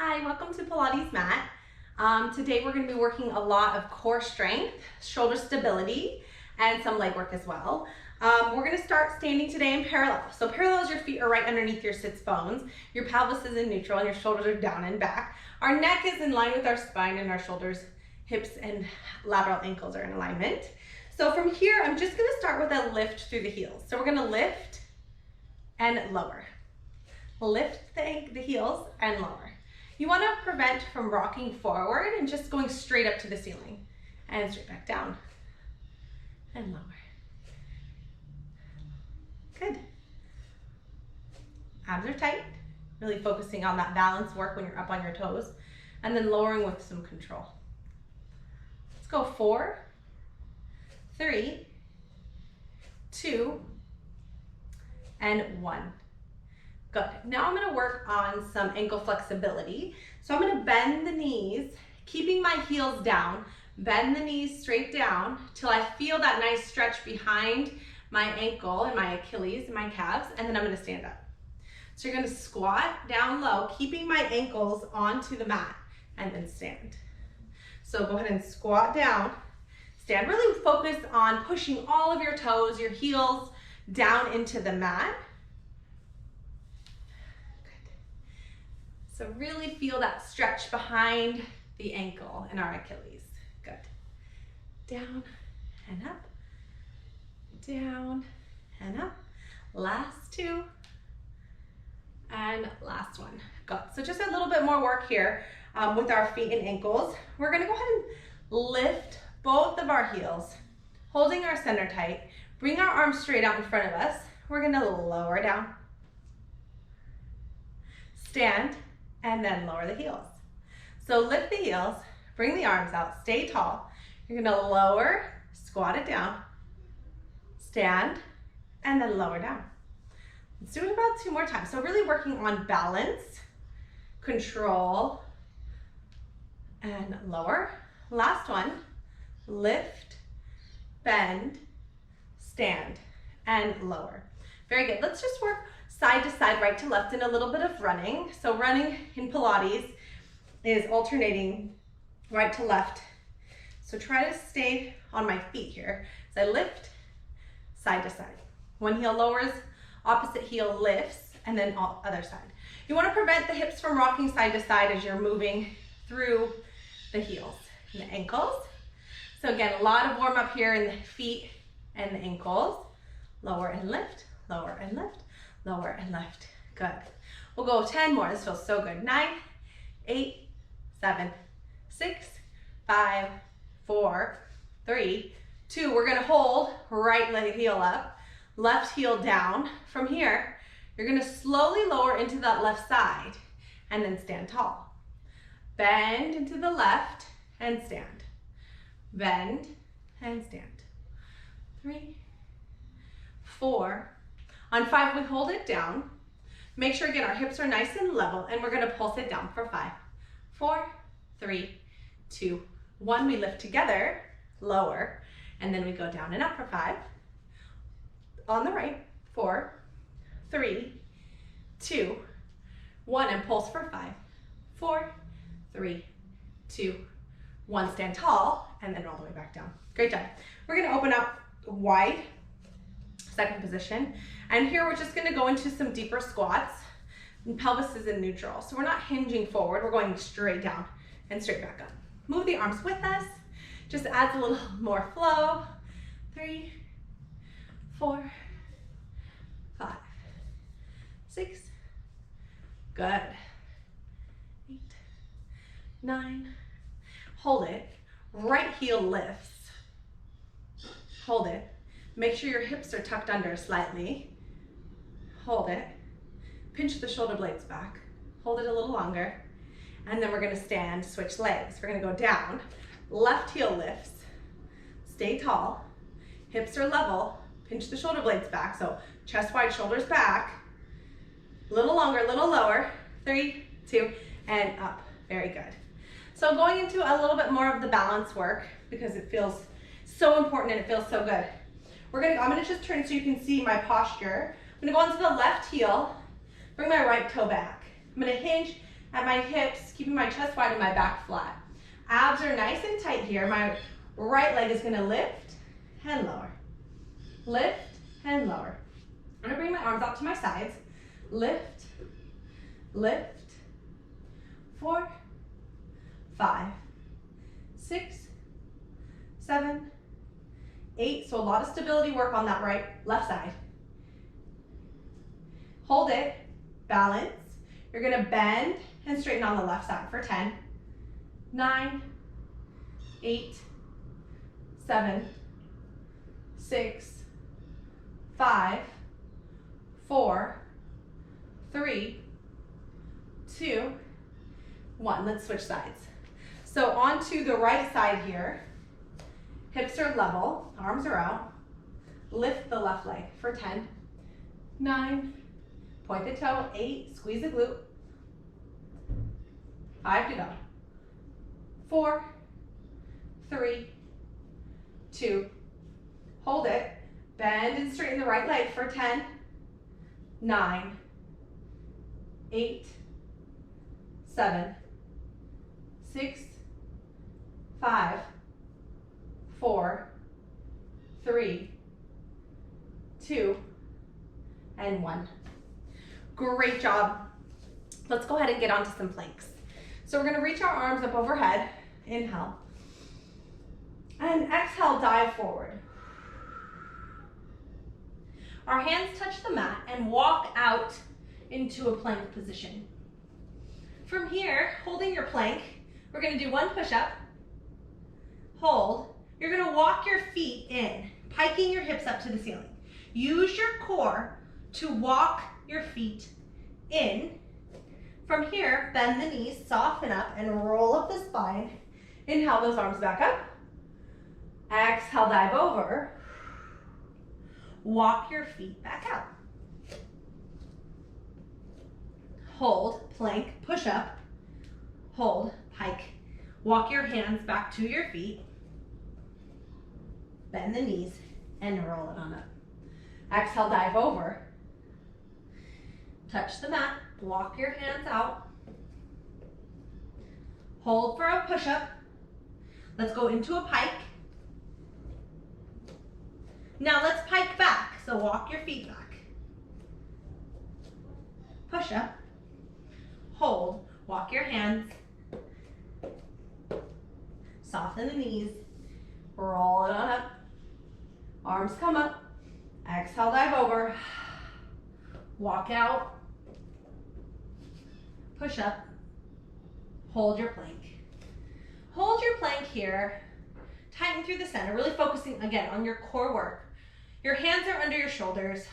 Hi, welcome to Pilates Mat. Today we're going to be working a lot of core strength, shoulder stability, and some leg work as well. We're going to start standing today in parallel. So parallel is your feet are right underneath your sits bones, your pelvis is in neutral, and your shoulders are down and back. Our neck is in line with our spine, and our shoulders, hips, and lateral ankles are in alignment. So from here, I'm just going to start with a lift through the heels. So we're going to lift and lower. Lift the heels and lower. You want to prevent from rocking forward and just going straight up to the ceiling and straight back down and lower. Good. Abs are tight, really focusing on that balance work when you're up on your toes, and then lowering with some control. Let's go 4, 3, 2, and 1. Good. Now I'm going to work on some ankle flexibility. So I'm going to bend the knees, keeping my heels down, bend the knees straight down till I feel that nice stretch behind my ankle and my Achilles and my calves, and then I'm going to stand up. So you're going to squat down low, keeping my ankles onto the mat, and then stand. So go ahead and squat down, stand. Really focus on pushing all of your toes, your heels down into the mat. So really feel that stretch behind the ankle and our Achilles. Good. Down and up. Down and up. Last 2. And last 1. Good. So just a little bit more work here with our feet and ankles. We're going to go ahead and lift both of our heels, holding our center tight. Bring our arms straight out in front of us. We're going to lower down. Stand. And then lower the heels. So lift the heels, bring the arms out, stay tall. You're gonna lower, squat it down, stand, and then lower down. Let's do it about 2 more times. So really working on balance, control, and lower. Last one, lift, bend, stand, and lower. Very good. Let's just work side to side, right to left, and a little bit of running. So running in Pilates is alternating right to left. So try to stay on my feet here. So I lift side to side. One heel lowers, opposite heel lifts, and then other side. You want to prevent the hips from rocking side to side as you're moving through the heels and the ankles. So again, a lot of warm up here in the feet and the ankles. Lower and lift, lower and lift. Lower and lift. Good. We'll go 10 more. This feels so good. 9, 8, 7, 6, 5, 4, 3, 2. We're going to hold right leg heel up, left heel down. From here, you're going to slowly lower into that left side and then stand tall. Bend into the left and stand. Bend and stand. 3, 4. On 5, we hold it down. Make sure, again, our hips are nice and level, and we're going to pulse it down for 5, 4, 3, 2, 1. We lift together, lower, and then we go down and up for 5. On the right, 4, 3, 2, 1, and pulse for 5, 4, 3, 2, 1. Stand tall, and then all the way back down. Great job. We're going to open up wide, second position. And here we're just gonna go into some deeper squats, and pelvis is in neutral. So we're not hinging forward, we're going straight down and straight back up. Move the arms with us, just adds a little more flow. 3, 4, 5, 6, good. 8, 9, hold it. Right heel lifts, hold it. Make sure your hips are tucked under slightly. Hold it. Pinch the shoulder blades back. Hold it a little longer. And then we're going to stand, switch legs. We're going to go down. Left heel lifts. Stay tall. Hips are level. Pinch the shoulder blades back. So chest wide, shoulders back. A little longer, a little lower. 3, 2, and up. Very good. So going into a little bit more of the balance work because it feels so important and it feels so good. I'm gonna just turn so you can see my posture. I'm gonna go onto the left heel, bring my right toe back. I'm gonna hinge, at my hips, keeping my chest wide and my back flat. Abs are nice and tight here. My right leg is gonna lift and lower. Lift and lower. I'm gonna bring my arms out to my sides. Lift, lift. 4, 5, 6, 7, 8. So a lot of stability work on that left side. Hold it, balance. You're gonna bend and straighten on the left side for 10, 9, 8, 7, 6, 5, 4, 3, 2, 1. Let's switch sides. So onto the right side here. Hips are level, arms are out. Lift the left leg for 10, 9, point the toe, 8, squeeze the glute. 5 to go. 4, 3, 2, hold it. Bend and straighten the right leg for 10, 9, 8, 7, 6, 5, 4, 3, 2, and 1. Great job. Let's go ahead and get onto some planks. So we're gonna reach our arms up overhead. Inhale. And exhale, dive forward. Our hands touch the mat and walk out into a plank position. From here, holding your plank, we're gonna do 1 push-up, hold. You're gonna walk your feet in, piking your hips up to the ceiling. Use your core to walk your feet in. From here, bend the knees, soften up, and roll up the spine. Inhale those arms back up. Exhale, dive over. Walk your feet back out. Hold, plank, push up, hold, pike. Walk your hands back to your feet. Bend the knees and roll it on up. Exhale, dive over. Touch the mat, walk your hands out. Hold for a push-up. Let's go into a pike. Now let's pike back, so walk your feet back. Push up, hold, walk your hands, soften the knees, roll it on up, arms come up, exhale, dive over, walk out, push up, hold your plank. Hold your plank here, tighten through the center, really focusing again on your core work. Your hands are under your shoulders.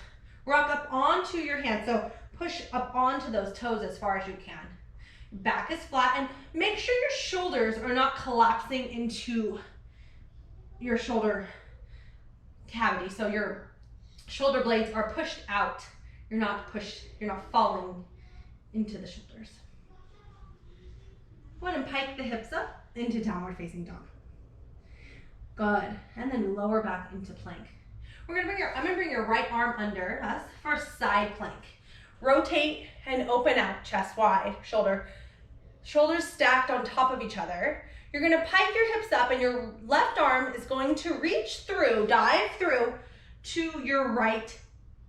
Rock up onto your hands, so push up onto those toes as far as you can. Back is flat, and make sure your shoulders are not collapsing into your shoulder cavity. So your shoulder blades are pushed out. You're not falling into the shoulders. Go ahead and pike the hips up into downward facing dog. Good, and then lower back into plank. I'm gonna bring your right arm under us for a side plank. Rotate and open out, chest wide, shoulders stacked on top of each other. You're gonna pike your hips up and your left arm is going to reach through, dive through to your right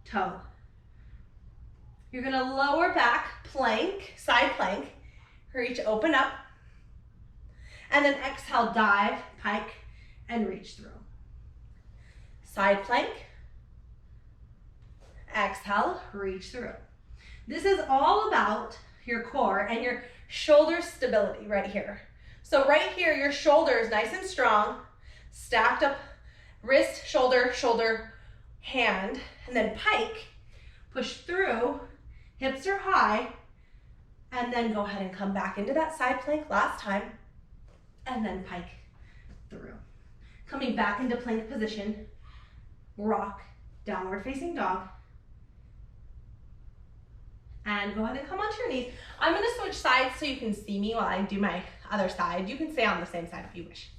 toe. You're gonna lower back, plank, side plank, reach, open up, and then exhale, dive, pike, and reach through. Side plank, exhale, reach through. This is all about your core and your shoulder stability right here. So right here, your shoulders nice and strong, stacked up, wrist, shoulder, shoulder, hand, and then pike, push through, hips are high, and then go ahead and come back into that side plank last time, and then pike through. Coming back into plank position, rock, downward facing dog, and go ahead and come onto your knees. I'm gonna switch sides so you can see me while I do my other side. You can stay on the same side if you wish.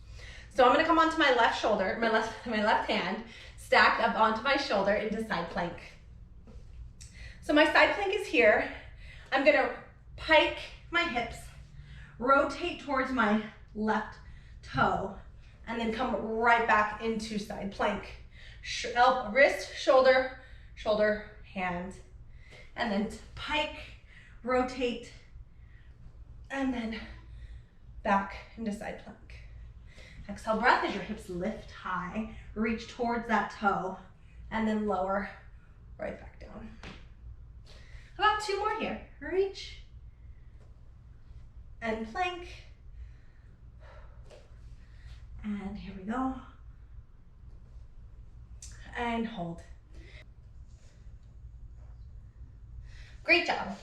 So I'm gonna come onto my left shoulder, my left hand, stacked up onto my shoulder into side plank. So my side plank is here. I'm gonna pike my hips, rotate towards my left toe, and then come right back into side plank. Wrist, shoulder, shoulder, hand, and then pike, rotate, and then back into side plank. Exhale, breath as your hips lift high, reach towards that toe, and then lower right back down. About 2 more here. Reach and plank. And here we go. And hold. Great job.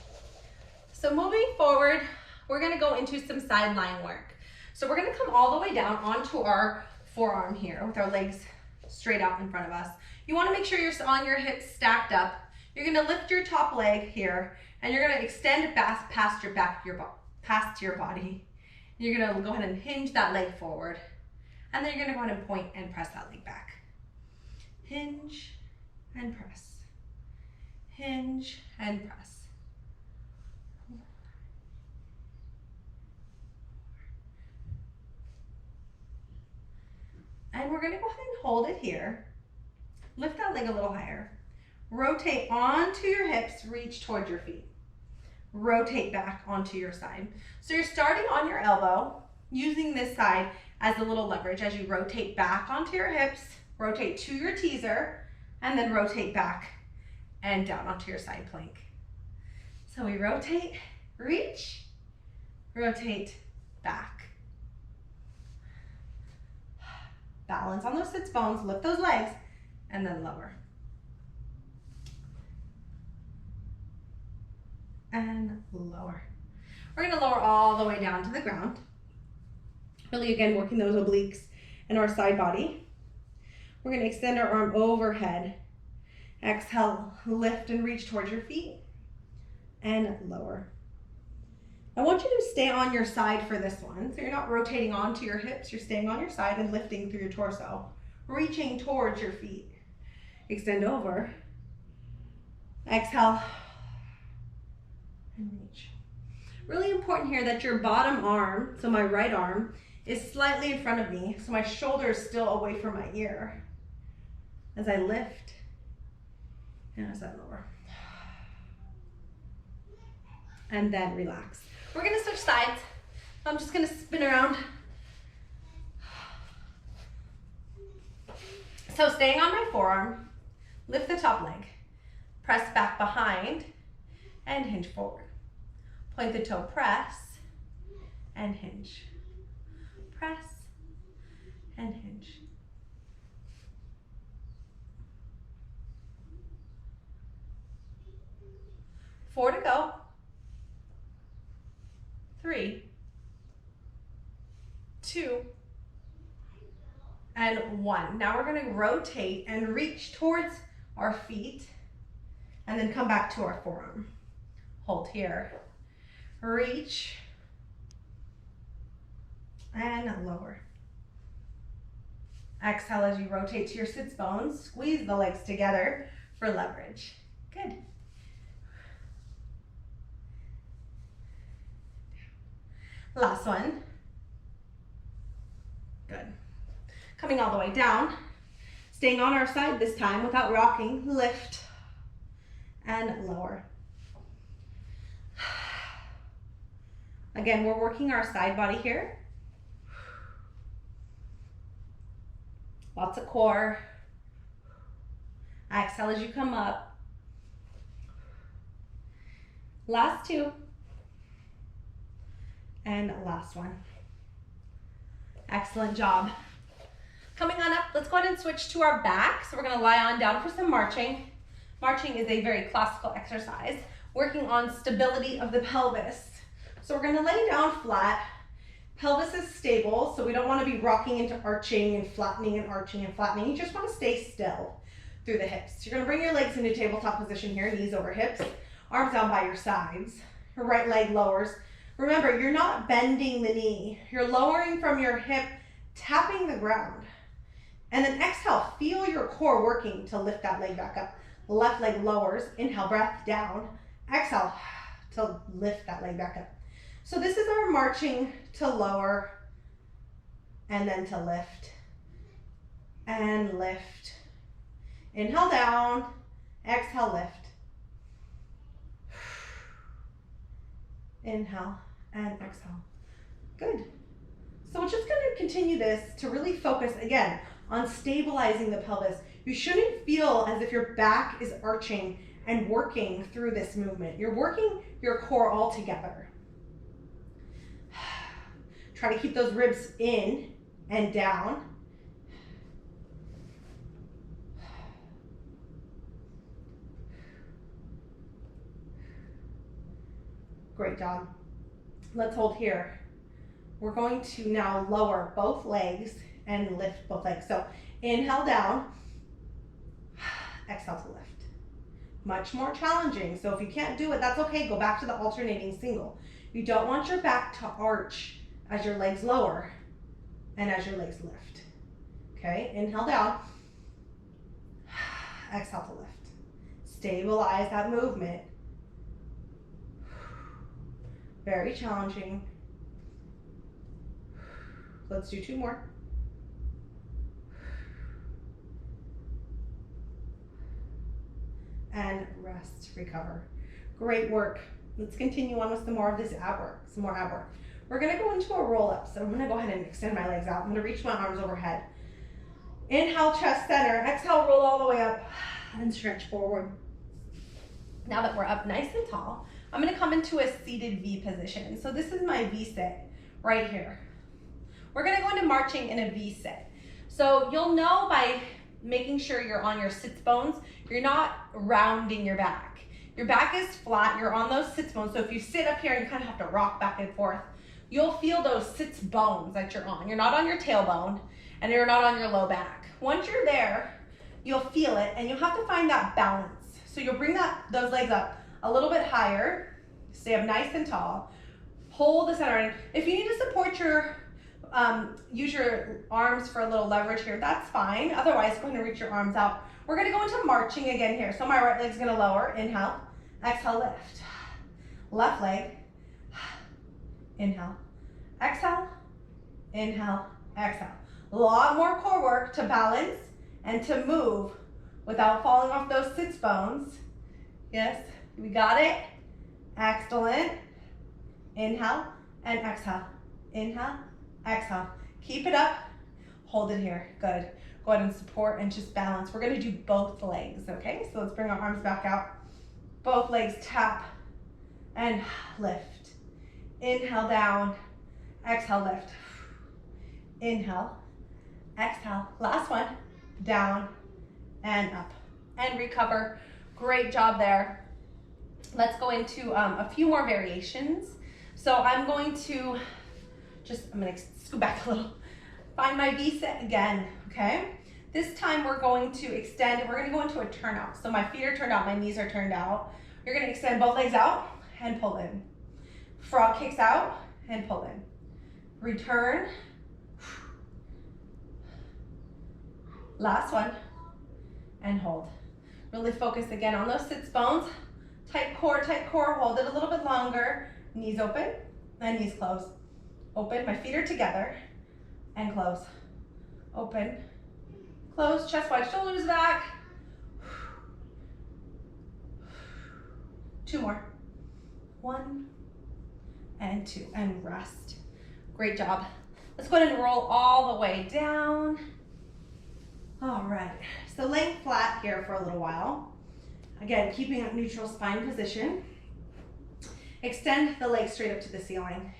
So moving forward, we're gonna go into some sideline work. So we're gonna come all the way down onto our forearm here with our legs straight out in front of us. You wanna make sure you're on your hips stacked up. You're gonna lift your top leg here and you're gonna extend it past your back, past your body. You're gonna go ahead and hinge that leg forward. And then you're gonna go ahead and point and press that leg back. Hinge and press. Hinge and press. And we're gonna go ahead and hold it here. Lift that leg a little higher. Rotate onto your hips, reach towards your feet. Rotate back onto your side. So you're starting on your elbow, using this side as a little leverage as you rotate back onto your hips, rotate to your teaser, and then rotate back and down onto your side plank. So we rotate, reach, rotate, back. Balance on those sits bones, lift those legs, and then lower. And lower. We're gonna lower all the way down to the ground. Really, again, working those obliques and our side body. We're gonna extend our arm overhead. Exhale, lift and reach towards your feet, and lower. I want you to stay on your side for this one. So you're not rotating onto your hips, you're staying on your side and lifting through your torso, reaching towards your feet. Extend over. Exhale, and reach. Really important here that your bottom arm, so my right arm, is slightly in front of me, so my shoulder is still away from my ear. As I lift, and as I lower. And then relax. We're gonna switch sides. I'm just gonna spin around. So staying on my forearm, lift the top leg, press back behind, and hinge forward. Point the toe, press, and hinge. Press, and hinge. Four to go. 3, 2, and 1. Now we're gonna rotate and reach towards our feet and then come back to our forearm. Hold here. Reach and lower. Exhale as you rotate to your sits bones. Squeeze the legs together for leverage. Good. Last one. Good. Coming all the way down. Staying on our side this time without rocking. Lift and lower. Again, we're working our side body here. Lots of core. Exhale as you come up. Last 2. And last one. Excellent job. Coming on up, let's go ahead and switch to our back. So we're gonna lie on down for some marching. Marching is a very classical exercise, working on stability of the pelvis. So we're gonna lay down flat. Pelvis is stable, so we don't wanna be rocking into arching and flattening and arching and flattening. You just wanna stay still through the hips. You're gonna bring your legs into tabletop position here, knees over hips, arms down by your sides. Your right leg lowers. Remember, you're not bending the knee. You're lowering from your hip, tapping the ground. And then exhale, feel your core working to lift that leg back up. Left leg lowers, inhale, breath down. Exhale to lift that leg back up. So this is our marching to lower and then to lift and lift. Inhale down, exhale, lift. Inhale and exhale. Good. So we're just going to continue this to really focus again on stabilizing the pelvis. You shouldn't feel as if your back is arching and working through this movement. You're working your core all together. Try to keep those ribs in and down. Great job. Let's hold here. We're going to now lower both legs and lift both legs. So inhale down, exhale to lift. Much more challenging. So if you can't do it, that's okay. Go back to the alternating single. You don't want your back to arch as your legs lower and as your legs lift. Okay, inhale down, exhale to lift. Stabilize that movement. Very challenging. Let's do 2 more. And rest, recover. Great work. Let's continue on with some more of this ab work, some more ab work. We're gonna go into a roll up. So I'm gonna go ahead and extend my legs out. I'm gonna reach my arms overhead. Inhale, chest center. Exhale, roll all the way up and stretch forward. Now that we're up nice and tall, I'm gonna come into a seated V position. So this is my V sit right here. We're gonna go into marching in a V sit. So you'll know by making sure you're on your sits bones, you're not rounding your back. Your back is flat, you're on those sits bones. So if you sit up here and you kind of have to rock back and forth, you'll feel those sits bones that you're on. You're not on your tailbone and you're not on your low back. Once you're there, you'll feel it and you'll have to find that balance. So you'll bring those legs up a little bit higher, stay up nice and tall, hold the center. And if you need to support use your arms for a little leverage here, that's fine. Otherwise, go ahead and reach your arms out. We're gonna go into marching again here. So my right leg's gonna lower, inhale, exhale, lift. Left leg, inhale, exhale, inhale, exhale. A lot more core work to balance and to move without falling off those sits bones. Yes, we got it. Excellent. Inhale and exhale. Inhale, exhale. Keep it up. Hold it here. Good. Go ahead and support and just balance. We're going to do both legs, okay? So let's bring our arms back out. Both legs tap and lift. Inhale down. Exhale, lift. Inhale. Exhale. Last one. Down and up. And recover. Great job there. Let's go into a few more variations. So I'm going to scoot back a little. Find my V set again, okay? This time we're going to extend, we're gonna go into a turnout. So my feet are turned out, my knees are turned out. You're gonna extend both legs out and pull in. Frog kicks out and pull in. Return. Last one, and hold. Really focus again on those sits bones. Tight core, hold it a little bit longer. Knees open and knees close. Open, my feet are together, and close. Open, close, chest wide, shoulders back. 2 more. 1 and 2, and rest. Great job. Let's go ahead and roll all the way down. All right, so laying flat here for a little while. Again, keeping a neutral spine position. Extend the legs straight up to the ceiling.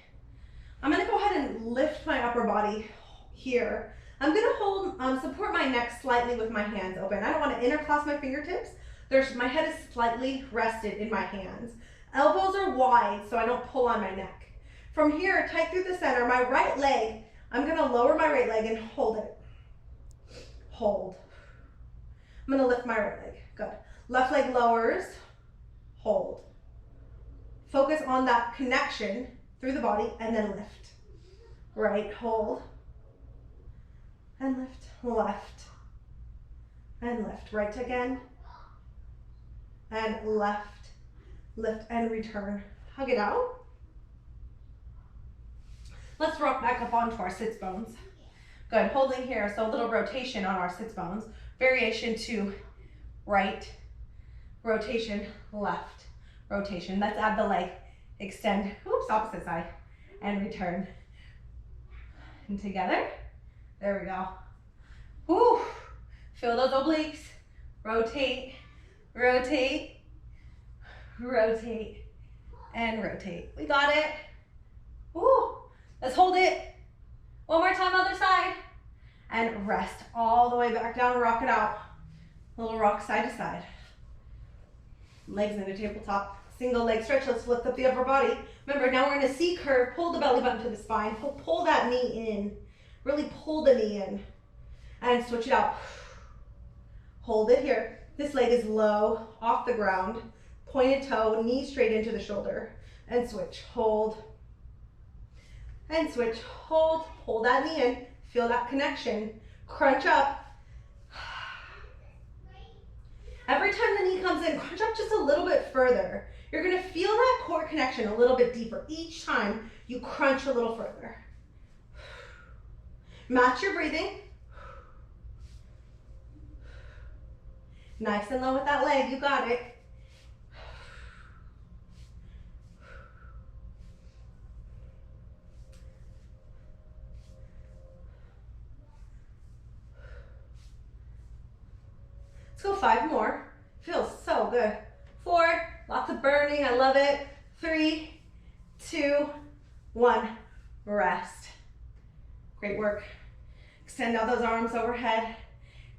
I'm gonna go ahead and lift my upper body here. I'm gonna support my neck slightly with my hands open. I don't wanna interclasp my fingertips. My head is slightly rested in my hands. Elbows are wide so I don't pull on my neck. From here, tight through the center, my right leg, I'm gonna lower my right leg and hold it. Hold. I'm gonna lift my right leg, good. Left leg lowers, hold. Focus on that connection through the body and then lift. Right, hold, and lift, left, and lift. Right again, and left, lift, and return. Hug it out. Let's rock back up onto our sits bones. Good, holding here, so a little rotation on our sits bones. Variation to right, rotation, left, rotation. Let's add the leg, extend, oops, opposite side, and return. And together, there we go. Woo, feel those obliques, rotate, rotate, rotate, and rotate. We got it. Woo, let's hold it. One more time, other side. And rest all the way back down, rock it out. Little rock side to side. Legs in a tabletop. Single leg stretch. Let's lift up the upper body. Remember, now we're in a C curve. Pull the belly button to the spine. Pull that knee in. Really pull the knee in. And switch it out. Hold it here. This leg is low, off the ground. Pointed toe, knee straight into the shoulder. And switch. Hold. And switch. Hold. Pull that knee in. Feel that connection. Crunch up. Every time the knee comes in, crunch up just a little bit further. You're gonna feel that core connection a little bit deeper each time you crunch a little further. Match your breathing. Nice and low with that leg, you got it. Let's go 5 more. Feels so good. 4, lots of burning, I love it. 3, 2, 1, rest. Great work. Extend out those arms overhead.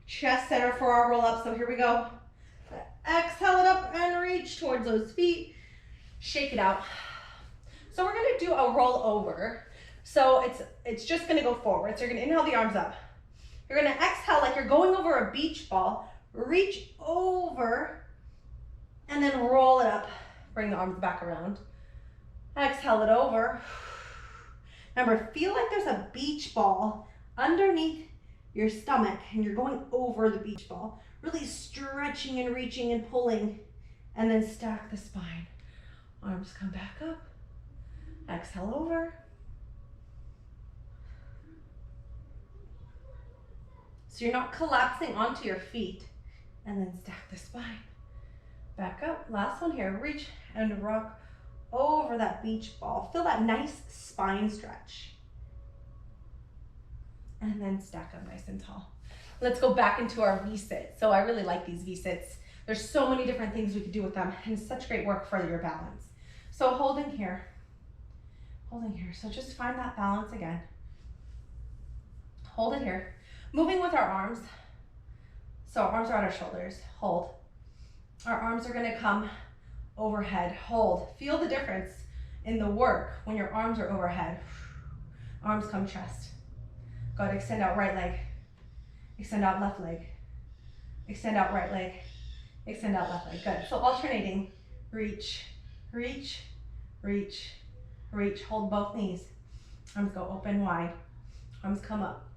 Chest center for our roll up, so here we go. Exhale it up and reach towards those feet. Shake it out. So we're gonna do a roll over. So it's just gonna go forward. So you're gonna inhale the arms up. You're gonna exhale like you're going over a beach ball. Reach over and then roll it up. Bring the arms back around. Exhale it over. Remember, feel like there's a beach ball underneath your stomach and you're going over the beach ball. Really stretching and reaching and pulling, and then stack the spine. Arms come back up. Exhale over. So you're not collapsing onto your feet, and then stack the spine. Back up, last one here. Reach and rock over that beach ball. Feel that nice spine stretch. And then stack up nice and tall. Let's go back into our V-sit. So I really like these V-sits. There's so many different things we could do with them, and it's such great work for your balance. So holding here. So just find that balance again. Hold it here. Moving with our arms. So our arms are at our shoulders. Hold. Our arms are gonna come overhead. Hold. Feel the difference in the work when your arms are overhead. Arms come chest. Good. Extend out right leg. Extend out left leg. Extend out right leg. Extend out left leg. Good. So alternating. Reach, reach, reach, reach. Hold both knees. Arms go open wide. Arms come up.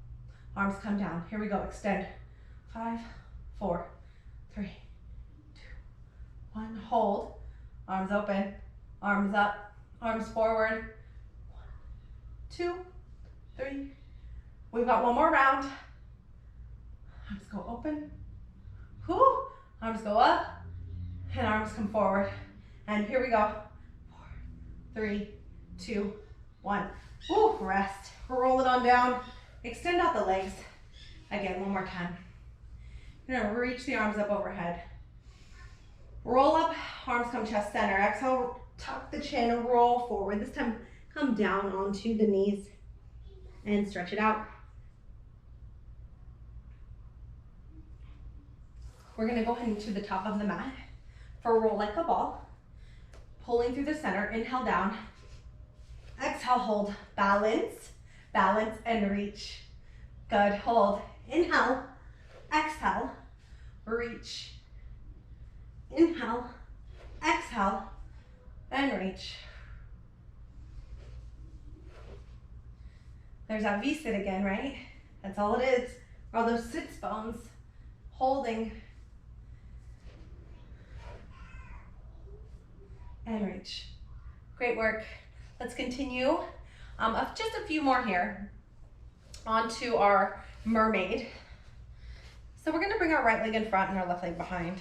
Arms come down. Here we go. Extend. 5, 4, 3, 2, 1. Hold. Arms open. Arms up. Arms forward. 1, 2, 3. We've got one more round. Arms go open. Whoo. Arms go up. And arms come forward. And here we go. 4, 3, 2, 1. Woo. Rest. Roll it on down. Extend out the legs. Again, one more time. You're gonna reach the arms up overhead. Roll up, arms come chest center. Exhale, tuck the chin, roll forward. This time, come down onto the knees and stretch it out. We're gonna go ahead into the top of the mat for a roll like a ball. Pulling through the center, inhale down. Exhale, hold, balance, balance and reach. Good, hold, inhale, exhale, reach. Inhale, exhale, and reach. There's that V-sit again, right? That's all it is. All those sits bones, holding, and reach. Great work. Let's continue Just a few more here onto our mermaid. So we're gonna bring our right leg in front and our left leg behind.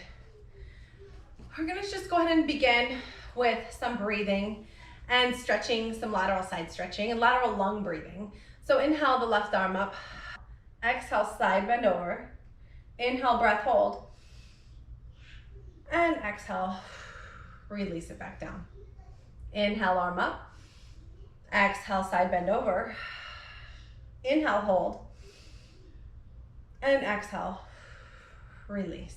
We're gonna just go ahead and begin with some breathing and stretching, some lateral side stretching and lateral lung breathing. So inhale the left arm up, exhale side bend over, inhale breath hold, and exhale, release it back down. Inhale arm up, exhale side bend over, inhale hold, and exhale, release.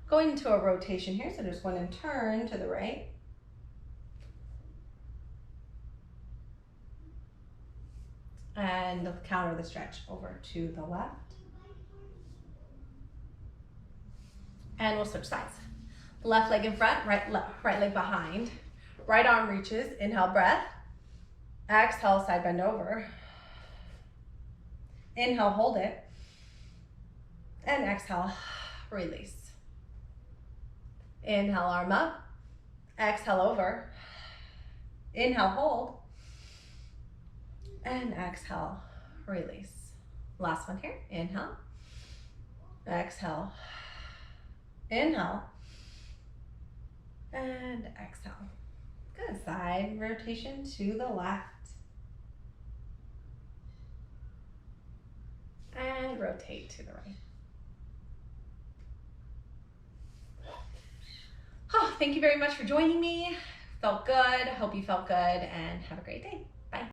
Going into a rotation here, so just going to turn to the right. And counter the stretch over to the left. And we'll switch sides. Left leg in front, right leg behind. Right arm reaches, inhale breath. Exhale, side bend over. Inhale, hold it. And exhale, release. Inhale, arm up. Exhale, over. Inhale, hold. And exhale, release. Last one here, inhale. Exhale. Inhale. And exhale. Good, side rotation to the left. And rotate to the right. Oh, thank you very much for joining me. Felt good. Hope you felt good and have a great day.